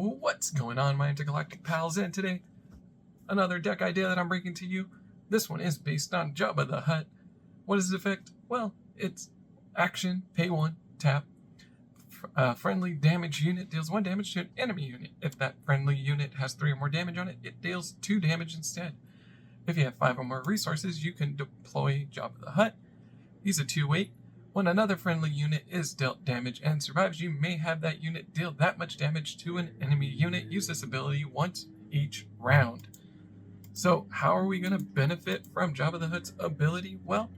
What's going on, my intergalactic pals? And today, another deck idea that I'm bringing to you. This one is based on Jabba the Hutt. What is its effect? Well, it's action, pay 1, tap. Friendly damage unit deals 1 damage to an enemy unit. If that friendly unit has 3 or more damage on it, it deals 2 damage instead. If you have 5 or more resources, you can deploy Jabba the Hutt. He's a 2/8. When another friendly unit is dealt damage and survives, you may have that unit deal that much damage to an enemy unit. Use this ability once each round. So how are we going to benefit from Jabba the Hutt's ability? Well,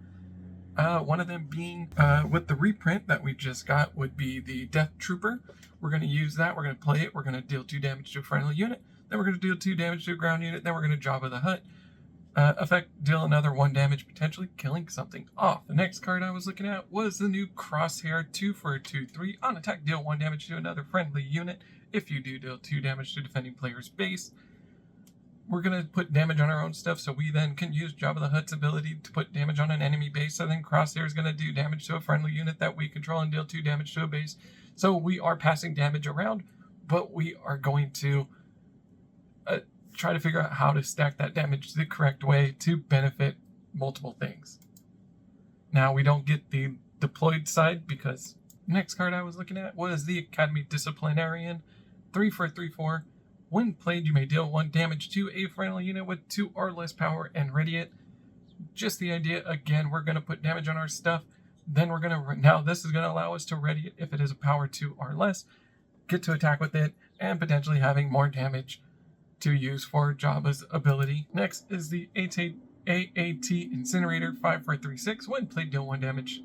one of them being with the reprint that we just got would be the Death Trooper. We're going to use that. We're going to play it. We're going to deal 2 damage to a friendly unit. Then we're going to deal 2 damage to a ground unit. Then we're going to Jabba the Hutt. Effect, deal another 1 damage, potentially killing something off. The next card I was looking at was the new Crosshair 2 for a 2/3. On attack, deal 1 damage to another friendly unit. If you do, deal 2 damage to defending player's base. We're going to put damage on our own stuff, so we then can use Jabba the Hutt's ability to put damage on an enemy base. So then Crosshair is going to do damage to a friendly unit that we control and deal 2 damage to a base. So we are passing damage around, but we are going to try to figure out how to stack that damage the correct way to benefit multiple things. Now, we don't get the deployed side because the next card I was looking at was the Academy Disciplinarian. 3 for a 3/4. When played, you may deal 1 damage to a friendly unit with 2 or less power and ready it. Just the idea, again, we're going to put damage on our stuff. Then we're going to, now this is going to allow us to ready it if it is a power 2 or less, get to attack with it, and potentially having more damage to use for Jabba's ability. Next is the AAT Incinerator. 5 for a 3/6. When played, deal 1 damage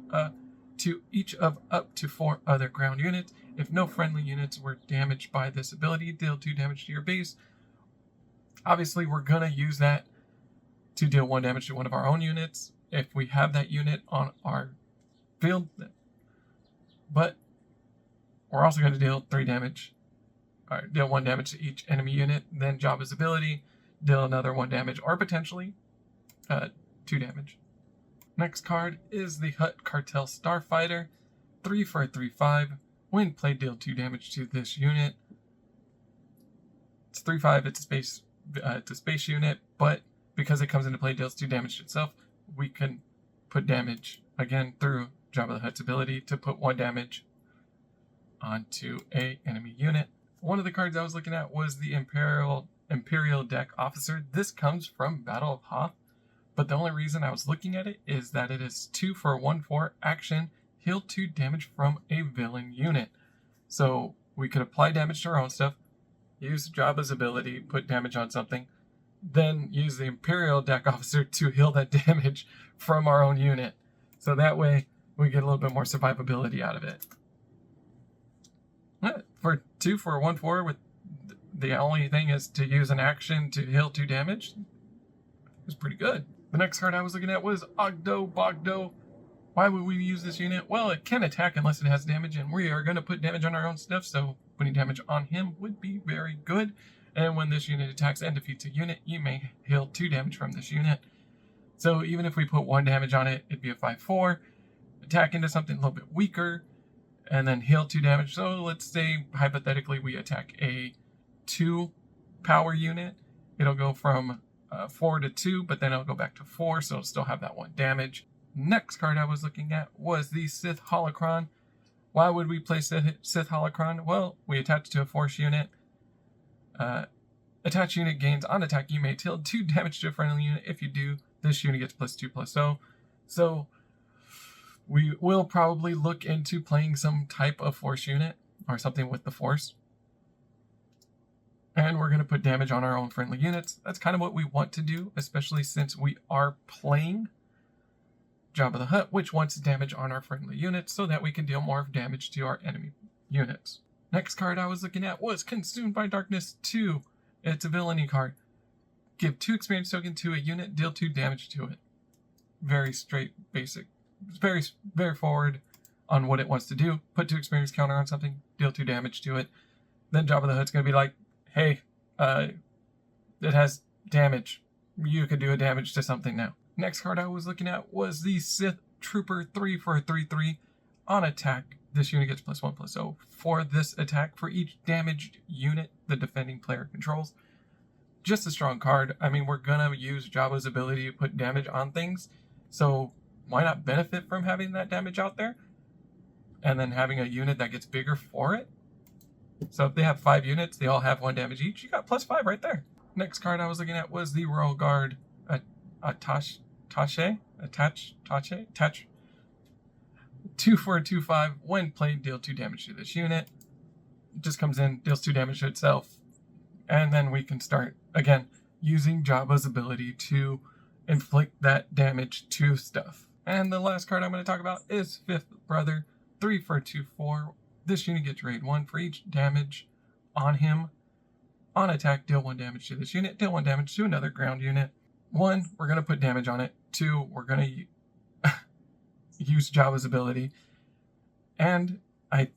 to each of up to 4 other ground units. If no friendly units were damaged by this ability, deal 2 damage to your base. Obviously, we're going to use that to deal 1 damage to one of our own units if we have that unit on our field. But we're also going to deal 3 damage. Deal 1 damage to each enemy unit. Then Jabba's ability, deal another 1 damage, or potentially 2 damage. Next card is the Hutt Cartel Starfighter. 3 for a 3/5. When played, deal 2 damage to this unit. It's 3/5. It's a space unit, but because it comes into play, deals 2 damage to itself. We can put damage again through Jabba the Hutt's ability to put 1 damage onto a enemy unit. One of the cards I was looking at was the Imperial Deck Officer. This comes from Battle of Hoth, but the only reason I was looking at it is that it is 2 for a 1/4 action, heal 2 damage from a villain unit. So we could apply damage to our own stuff, use Jabba's ability, put damage on something, then use the Imperial Deck Officer to heal that damage from our own unit. So that way we get a little bit more survivability out of it. For 2 for a 1/4, with the only thing is to use an action to heal 2 damage, is pretty good. The next card I was looking at was Ogdo Bogdo. Why would we use this unit? Well, it can attack unless it has damage, and we are going to put damage on our own stuff, so putting damage on him would be very good. And when this unit attacks and defeats a unit, you may heal 2 damage from this unit. So even if we put 1 damage on it, it'd be a 5/4. Attack into something a little bit weaker, and then heal 2 damage. So let's say, hypothetically, we attack a 2 power unit. It'll go from 4 to 2, but then it'll go back to 4, so it'll still have that 1 damage. Next card I was looking at was the Sith Holocron. Why would we play Sith Holocron? Well, we attach to a Force unit. Attached unit gains on attack. You may deal 2 damage to a friendly unit. If you do, this unit gets +2/+0. So we will probably look into playing some type of Force unit or something with the Force. And we're going to put damage on our own friendly units. That's kind of what we want to do, especially since we are playing Jabba the Hutt, which wants damage on our friendly units so that we can deal more damage to our enemy units. Next card I was looking at was Consumed by Darkness 2. It's a villainy card. Give 2 experience token to a unit, deal 2 damage to it. Very straight, basic. It's very, very forward on what it wants to do. Put 2 experience counter on something, deal 2 damage to it. Then Jabba the Hutt's going to be like, hey, it has damage. You could do a damage to something now. Next card I was looking at was the Sith Trooper. 3 for a 3/3. On attack, this unit gets +1/+0 for this attack for each damaged unit the defending player controls. Just a strong card. I mean, we're gonna use Jabba's ability to put damage on things, so why not benefit from having that damage out there? And then having a unit that gets bigger for it. So if they have 5 units, they all have 1 damage each. You got +5 right there. Next card I was looking at was the Royal Guard Attach. 2 for a 2/5. When played, deal 2 damage to this unit. It just comes in, deals 2 damage to itself. And then we can start, again, using Jabba's ability to inflict that damage to stuff. And the last card I'm going to talk about is Fifth Brother. 3 for a 2/4. This unit gets raid 1 for each damage on him. On attack, deal 1 damage to this unit. Deal 1 damage to another ground unit. 1, we're going to put damage on it. 2, we're going to use Jabba's ability. And I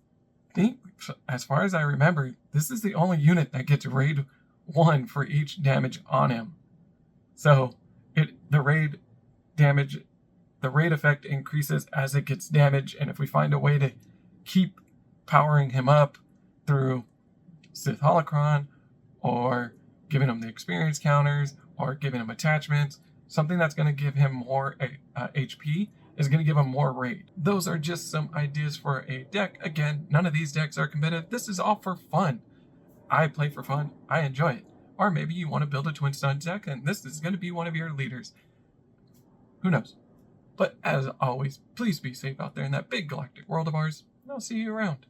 think, as far as I remember, this is the only unit that gets raid 1 for each damage on him. So the raid effect increases as it gets damaged, and if we find a way to keep powering him up through Sith Holocron, or giving him the experience counters, or giving him attachments, something that's going to give him more HP is going to give him more raid. Those are just some ideas for a deck. Again, none of these decks are competitive. This is all for fun. I play for fun. I enjoy it. Or maybe you want to build a Twin Sun deck, and this is going to be one of your leaders. Who knows? But as always, please be safe out there in that big galactic world of ours, and I'll see you around.